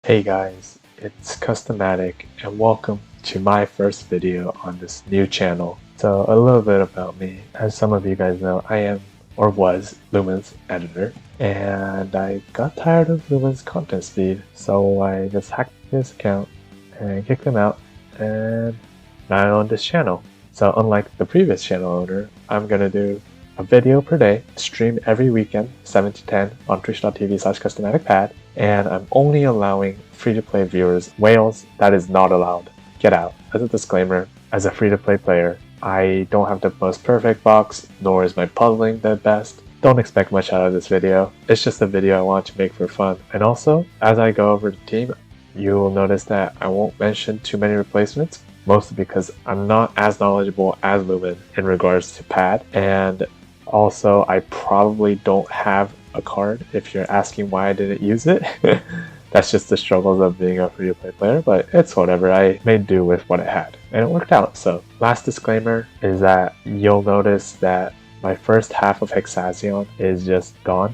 Hey guys, it's Customatic and welcome to my first video on this new channel. So a little bit about me. As some of you guys know, I am or was Lumen's editor and I got tired of Lumen's content speed, so I just hacked his account and kicked him out, and now I own this channel. So unlike the previous channel owner, I'm gonna do a video per day, stream every weekend, 7 to 10 on twitch.tv/customaticpad, and I'm only allowing free-to-play viewers. Whales, that is not allowed. Get out. As a disclaimer, as a free-to-play player, I don't have the most perfect box, nor is my puzzling the best. Don't expect much out of this video. It's just a video I want to make for fun. And also, as I go over the team, you will notice that I won't mention too many replacements, mostly because I'm not as knowledgeable as Lumen in regards to pad, and also I probably don't have a card if you're asking why I didn't use it. That's just the struggles of being a free-to-play player, but it's whatever. I made do with what I had, and it worked out. So last disclaimer is that you'll notice that my first half of Hexazion is just gone.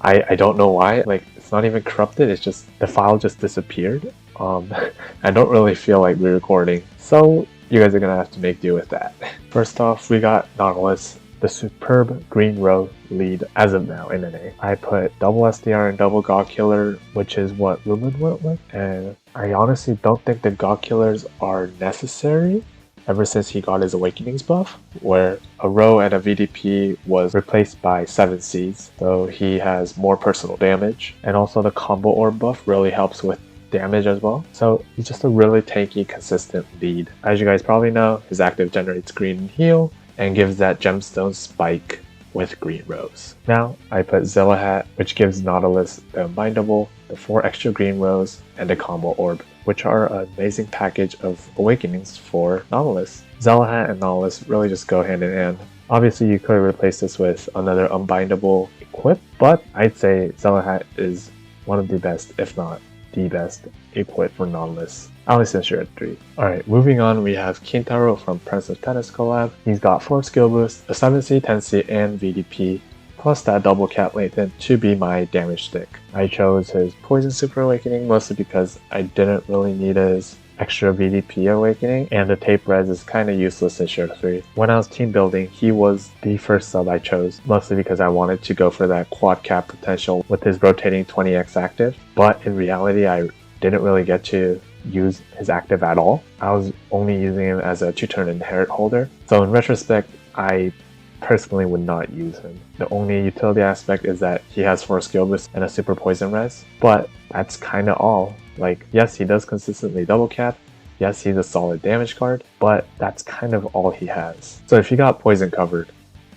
I don't know why. Like, it's not even corrupted, it's just the file just disappeared. I don't really feel like re-recording, so you guys are gonna have to make do with that. First off, we got Nautilus, the superb green row lead as of now in NA. I put double SDR and double God Killer, which is what Lumen went with, and I honestly don't think the God Killers are necessary ever since he got his Awakenings buff, where a row and a VDP was replaced by 7 Cs, so he has more personal damage, and also the combo orb buff really helps with damage as well. So he's just a really tanky, consistent lead. As you guys probably know, his active generates green and heal, and gives that gemstone spike with green rows. Now I put Zillahat, which gives Nautilus the Unbindable, the 4 extra green rows, and the combo orb, which are an amazing package of awakenings for Nautilus. Zillahat and Nautilus really just go hand in hand. Obviously you could replace this with another Unbindable equip, but I'd say Zillahat is one of the best, if not the best, equip for Nautilus, at least in SR3. Alright, moving on, we have Kintaro from Prince of Tennis collab. He's got 4 skill boosts, a 7C, 10C, and VDP, plus that double cat Lathan to be my damage stick. I chose his Poison Super Awakening mostly because I didn't really need his extra VDP Awakening, and the tape res is kinda useless in SR3. When I was team building, he was the first sub I chose, mostly because I wanted to go for that quad cap potential with his rotating 20x active, but in reality I didn't really get to use his active at all. I was only using him as a 2-turn inherit holder, so in retrospect I personally would not use him. The only utility aspect is that he has 4 skill boosts and a super poison res, but that's kinda all. Like, yes, he does consistently double cap, yes, he's a solid damage card, but that's kind of all he has. So if you got poison covered,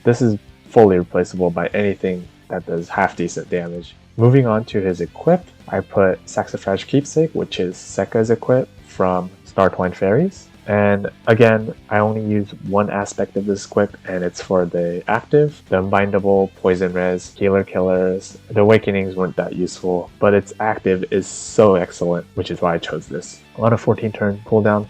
this is fully replaceable by anything that does half decent damage. Moving on to his equip, I put Saxifrage Keepsake, which is Sekka's equip from Startwine Fairies. And again, I only use one aspect of this equip, and it's for the active, the Unbindable, Poison Res, Healer Killers. The Awakenings weren't that useful, but its active is so excellent, which is why I chose this. On a 14-turn cooldown,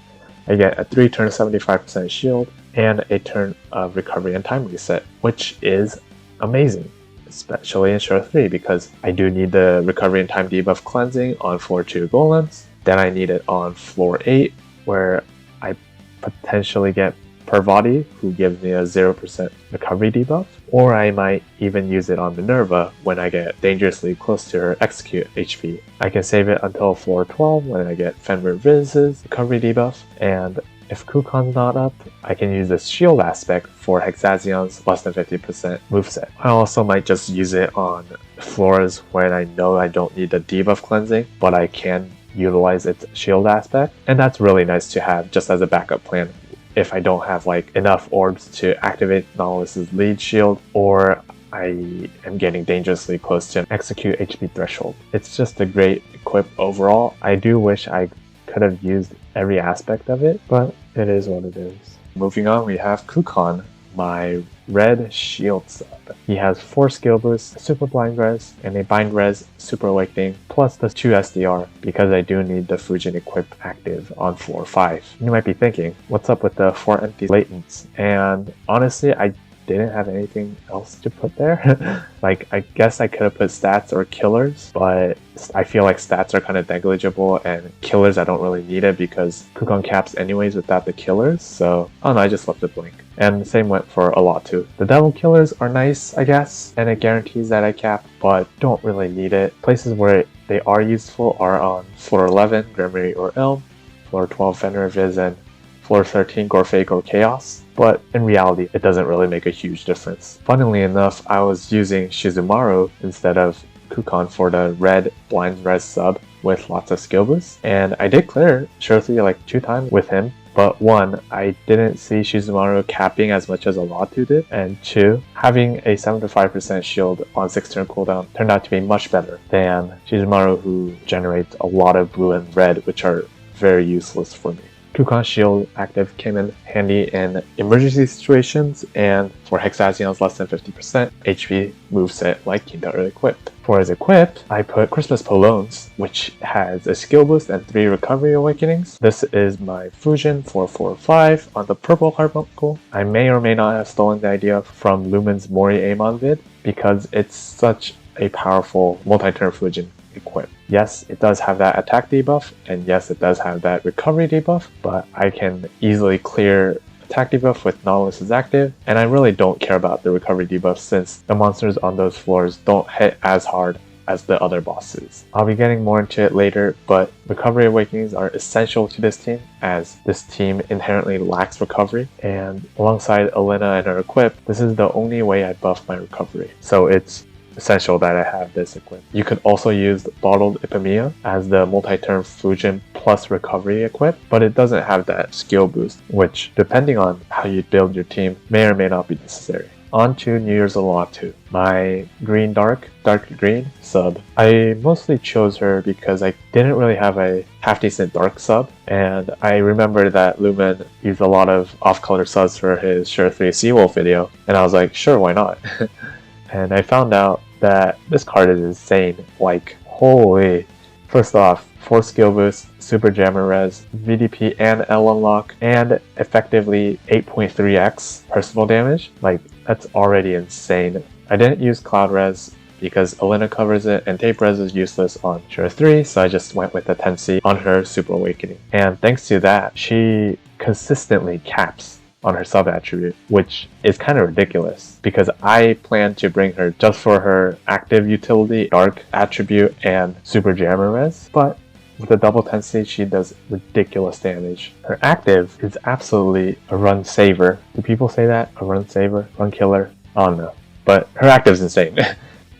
I get a 3-turn 75% shield, and a turn of recovery and time reset, which is amazing, especially in SR3, because I do need the recovery and time debuff cleansing on floor 2 golems, then I need it on floor 8, where I potentially get Parvati, who gives me a 0% recovery debuff, or I might even use it on Minerva when I get dangerously close to her execute HP. I can save it until floor 12 when I get Fenrir Viz's recovery debuff, and if Kukan's not up, I can use this shield aspect for Hexazion's less than 50% moveset. I also might just use it on floors when I know I don't need the debuff cleansing, but I can utilize its shield aspect, and that's really nice to have just as a backup plan if I don't have like enough orbs to activate Nautilus's lead shield, or I am getting dangerously close to an execute HP threshold. It's just a great equip overall. I do wish I could have used every aspect of it, but it is what it is. Moving on, we have Kukan, my red shield sub. He has 4 skill boosts, super blind res, and a bind res super awakening, plus the 2 SDR, because I do need the Fujin equip active on floor 5. You might be thinking, what's up with the 4 empty latents? And honestly, I didn't have anything else to put there. Like, I guess I could have put stats or killers, but I feel like stats are kind of negligible, and killers I don't really need it because Kukan caps anyways without the killers, so I don't know, I just left it blank. And the same went for Allatu. The devil killers are nice, I guess, and it guarantees that I cap, but don't really need it. Places where they are useful are on floor 11, Grimoire or Elm, floor 12, Fenrir Viz, and floor 13, Gorfake or Chaos. But in reality, it doesn't really make a huge difference. Funnily enough, I was using Shizumaru instead of Kukan for the red blind res sub with lots of skill boosts, and I did clear SR3 like 2 times with him. But 1, I didn't see Shizumaru capping as much as Allatu did, and 2, having a 75% shield on 6-turn cooldown turned out to be much better than Shizumaru, who generates a lot of blue and red, which are very useless for me. Kukan Shield active came in handy in emergency situations and for Hexazion's less than 50% HP moveset like Kintaro EQ. For his equip, I put Christmas Polones, which has a skill boost and 3 recovery awakenings. This is my Fusion 445 on the purple carbuncle. I may or may not have stolen the idea from Lumen's Mori Amon vid because it's such a powerful multi-turn Fusion equip. Yes, it does have that attack debuff, and yes, it does have that recovery debuff, but I can easily clear attack debuff with Nautilus is active, and I really don't care about the recovery debuff since the monsters on those floors don't hit as hard as the other bosses. I'll be getting more into it later, but recovery awakenings are essential to this team as this team inherently lacks recovery, and alongside Alynna and her equip, this is the only way I buff my recovery. So it's essential that I have this equip. You could also use Bottled Ipamia as the multi-turn Fusion plus recovery equip, but it doesn't have that skill boost, which depending on how you build your team may or may not be necessary. On to New Year's Allatu, my green dark green sub. I mostly chose her because I didn't really have a half decent dark sub, and I remember that Lumen used a lot of off-color subs for his SR3 Seawolf video, and I was like, sure, why not? And I found out that this card is insane. Like, holy. First off, 4 skill boosts, super jammer res, VDP and L unlock, and effectively 8.3x personal damage. Like, that's already insane. I didn't use cloud res because Alynna covers it and tape res is useless on SR3, so I just went with the 10C on her super awakening. And thanks to that, she consistently caps on her sub attribute, which is kind of ridiculous because I plan to bring her just for her active utility, dark attribute, and super jammer res, but with the double 10C she does ridiculous damage. Her active is absolutely a run saver. Do people say that? A run saver? Run killer? I don't know. But her active is insane.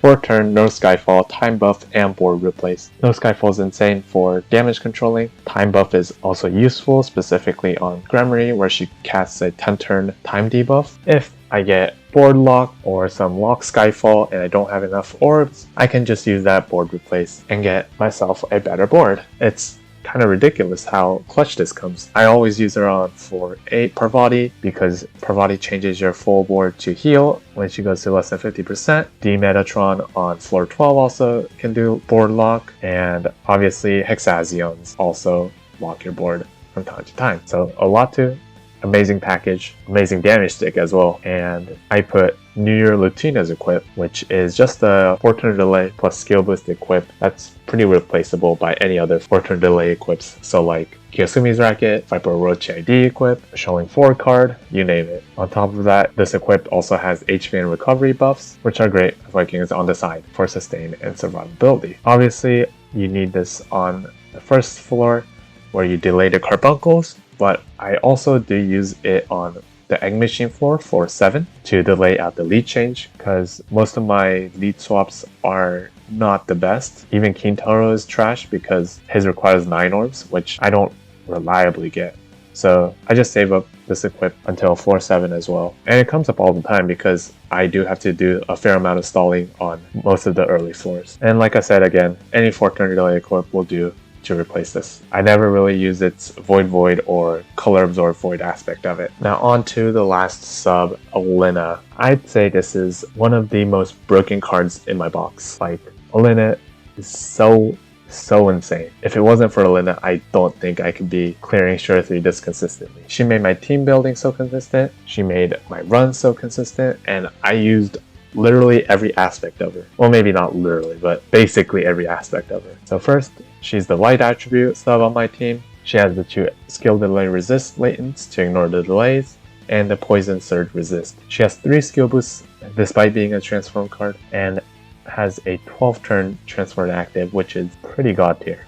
4-turn, no Skyfall, time buff, and board replace. No Skyfall is insane for damage controlling. Time buff is also useful, specifically on Grimoire, where she casts a 10-turn time debuff. If I get board lock or some lock Skyfall and I don't have enough orbs, I can just use that board replace and get myself a better board. It's kind of ridiculous how clutch this comes. I always use her on floor 8 Parvati because Parvati changes your full board to heal when she goes to less than 50%. D Metatron on floor 12 also can do board lock, and obviously Hexazions also lock your board from time to time. So Allatu, amazing package, amazing damage stick as well. And I put New Year Lutina's equip, which is just a 4-turn delay plus skill boost equip that's pretty replaceable by any other 4-turn delay equips. So like Kiyosumi's Racket, Viper Orochi ID equip, Showing 4 card, you name it. On top of that, this equip also has HP and recovery buffs, which are great for Vikings on the side for sustain and survivability. Obviously, you need this on the first floor where you delay the carbuncles, but I also do use it on the Egg Machine floor, floor 7, to delay out the lead change, because most of my lead swaps are not the best. Even Kintaro is trash because his requires 9 orbs, which I don't reliably get. So I just save up this equip until floor 7 as well. And it comes up all the time because I do have to do a fair amount of stalling on most of the early floors. And like I said again, any 4-turn delay equip will do to replace this. I never really use its Void or Color Absorb Void aspect of it. Now on to the last sub, Alynna. I'd say this is one of the most broken cards in my box. Like, Alynna is so so insane. If it wasn't for Alynna, I don't think I could be clearing SR3 this consistently. She made my team building so consistent, she made my runs so consistent, and I used literally every aspect of her. Well, maybe not literally, but basically every aspect of her. So first, she's the light attribute sub on my team. She has the 2 skill delay resist latents to ignore the delays, and the poison surge resist. She has 3 skill boosts despite being a transform card, and has a 12 turn transform active, which is pretty god tier.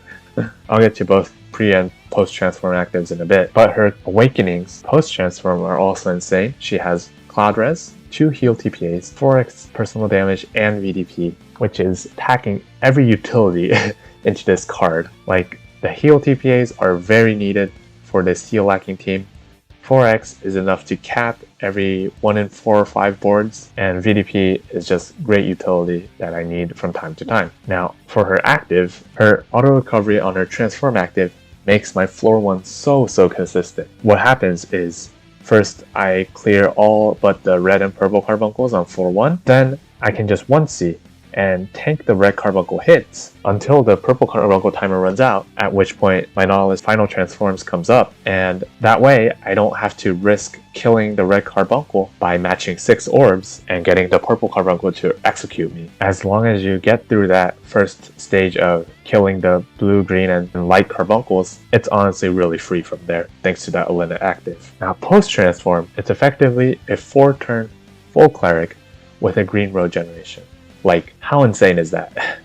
I'll get to both pre and post transform actives in a bit, but her awakenings post transform are also insane. She has Cloud Res, 2 heal TPAs, 4x personal damage, and VDP, which is packing every utility into this card. Like, the heal TPAs are very needed for this heal lacking team. 4x is enough to cap every 1 in 4 or 5 boards, and VDP is just great utility that I need from time to time. Now, for her active, her auto recovery on her transform active makes my floor 1 so consistent. What happens is, first I clear all but the red and purple carbuncles on floor 1, then I can just 1C and tank the red carbuncle hits until the purple carbuncle timer runs out, at which point my Nautilus final transforms comes up, and that way I don't have to risk killing the red carbuncle by matching 6 orbs and getting the purple carbuncle to execute me. As long as you get through that first stage of killing the blue, green, and light carbuncles, it's honestly really free from there, thanks to that Alynna active. Now, post transform, it's effectively a 4 turn full cleric with a green road generation. Like, how insane is that?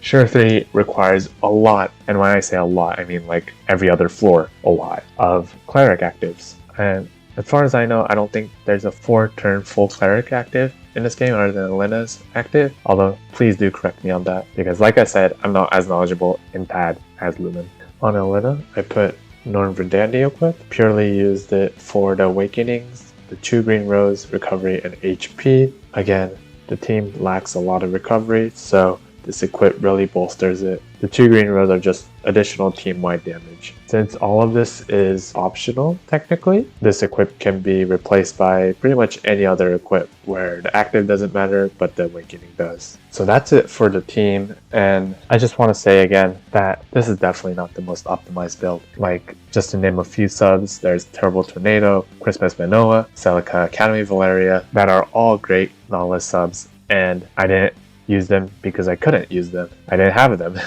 SR3 requires a lot, and when I say a lot, I mean like every other floor, a lot of cleric actives. And as far as I know, I don't think there's a 4 turn full cleric active in this game other than Alynna's active, although please do correct me on that, because like I said, I'm not as knowledgeable in pad as Lumen. On Alynna, I put Norn Verdandi equipped, purely used it for the awakenings, the 2 green rows, recovery, and HP. Again, the team lacks a lot of recovery, so this equip really bolsters it. The 2 green rows are just additional team-wide damage. Since all of this is optional, technically, this equip can be replaced by pretty much any other equip where the active doesn't matter, but the awakening does. So that's it for the team, and I just want to say again that this is definitely not the most optimized build. Like, just to name a few subs, there's Terrible Tornado, Christmas Manoa, Celica Academy Valeria, that are all great Nautilus subs, and I didn't use them because I couldn't use them. I didn't have them.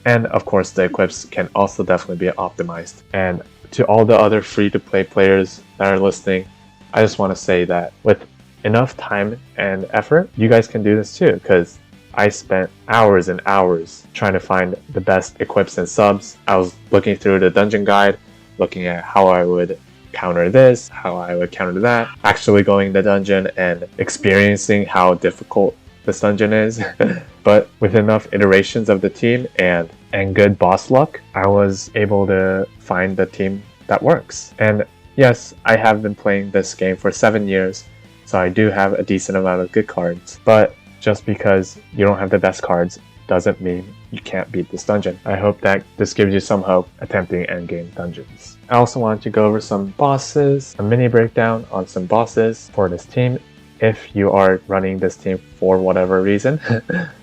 And of course, the equips can also definitely be optimized. And to all the other free-to-play players that are listening, I just want to say that with enough time and effort, you guys can do this too, because I spent hours and hours trying to find the best equips and subs. I was looking through the dungeon guide, looking at how I would counter this, how I would counter that, actually going to the dungeon and experiencing how difficult this dungeon is. But with enough iterations of the team and good boss luck, I was able to find the team that works. And yes, I have been playing this game for 7 years, so I do have a decent amount of good cards, but just because you don't have the best cards doesn't mean you can't beat this dungeon. I hope that this gives you some hope attempting endgame dungeons. I also wanted to go over some bosses, a mini breakdown on some bosses for this team if you are running this team for whatever reason.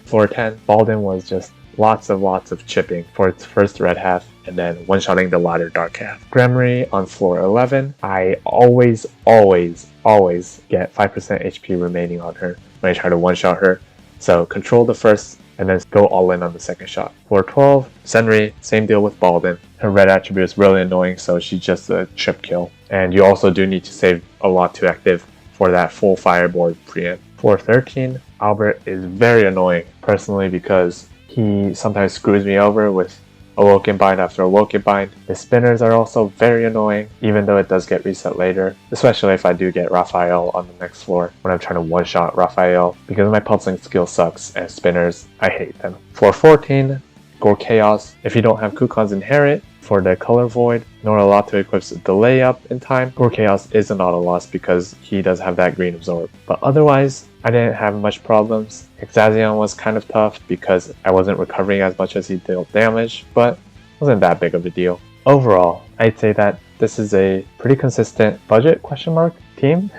Floor 10, Balden was just lots of chipping for its first red half and then one-shotting the latter dark half. Gremory on floor 11, I always get 5% HP remaining on her when I try to one-shot her. So control the first and then go all in on the second shot. Floor 12, Senri, same deal with Balden. Her red attribute is really annoying, so she's just a chip kill. And you also do need to save Allatu active for that full fireboard preempt. Floor 13, Albert is very annoying, personally, because he sometimes screws me over with Awoken Bind after Awoken Bind. The spinners are also very annoying, even though it does get reset later, especially if I do get Raphael on the next floor when I'm trying to one-shot Raphael, because my pulsing skill sucks, and spinners, I hate them. Floor 14, Gore Chaos. If you don't have Kukan's Inherit for the Color Void, nor Allatu equips a delay up in time, Gore Chaos is not a loss because he does have that green absorb. But otherwise, I didn't have much problems. Exazion was kind of tough because I wasn't recovering as much as he dealt damage, but wasn't that big of a deal. Overall, I'd say that this is a pretty consistent budget ? Team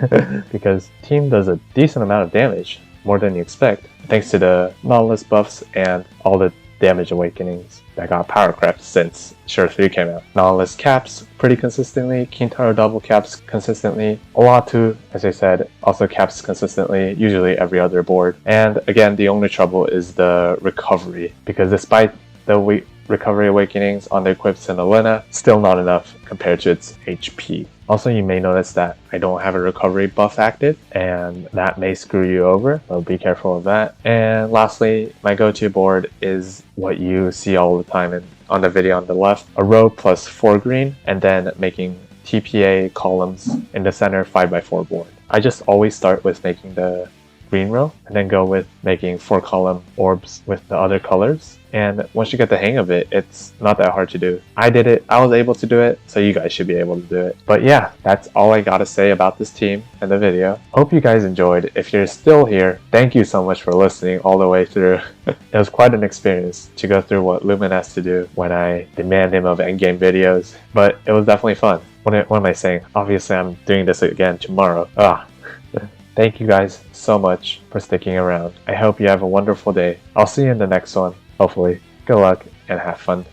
because team does a decent amount of damage, more than you expect, thanks to the Nautilus buffs and all the damage awakenings that got power crept since SR3 came out. Nautilus caps pretty consistently, Kintaro double caps consistently, Allatu, as I said, also caps consistently, usually every other board. And again, the only trouble is the recovery, because despite the recovery awakenings on the equips in Alynna, still not enough compared to its HP. Also, you may notice that I don't have a recovery buff active, and that may screw you over, so be careful of that. And lastly, my go-to board is what you see all the time on the video on the left, a row plus 4 green, and then making TPA columns in the center 5x4 board. I just always start with making the green row and then go with making 4 column orbs with the other colors. And once you get the hang of it, it's not that hard to do. I did it, I was able to do it, so you guys should be able to do it. But yeah, that's all I gotta say about this team and the video. Hope you guys enjoyed. If you're still here, thank you so much for listening all the way through. It was quite an experience to go through what Lumen has to do when I demand him of endgame videos, but it was definitely fun. What am I saying? Obviously I'm doing this again tomorrow. Thank you guys so much for sticking around. I hope you have a wonderful day. I'll see you in the next one, hopefully. Good luck and have fun.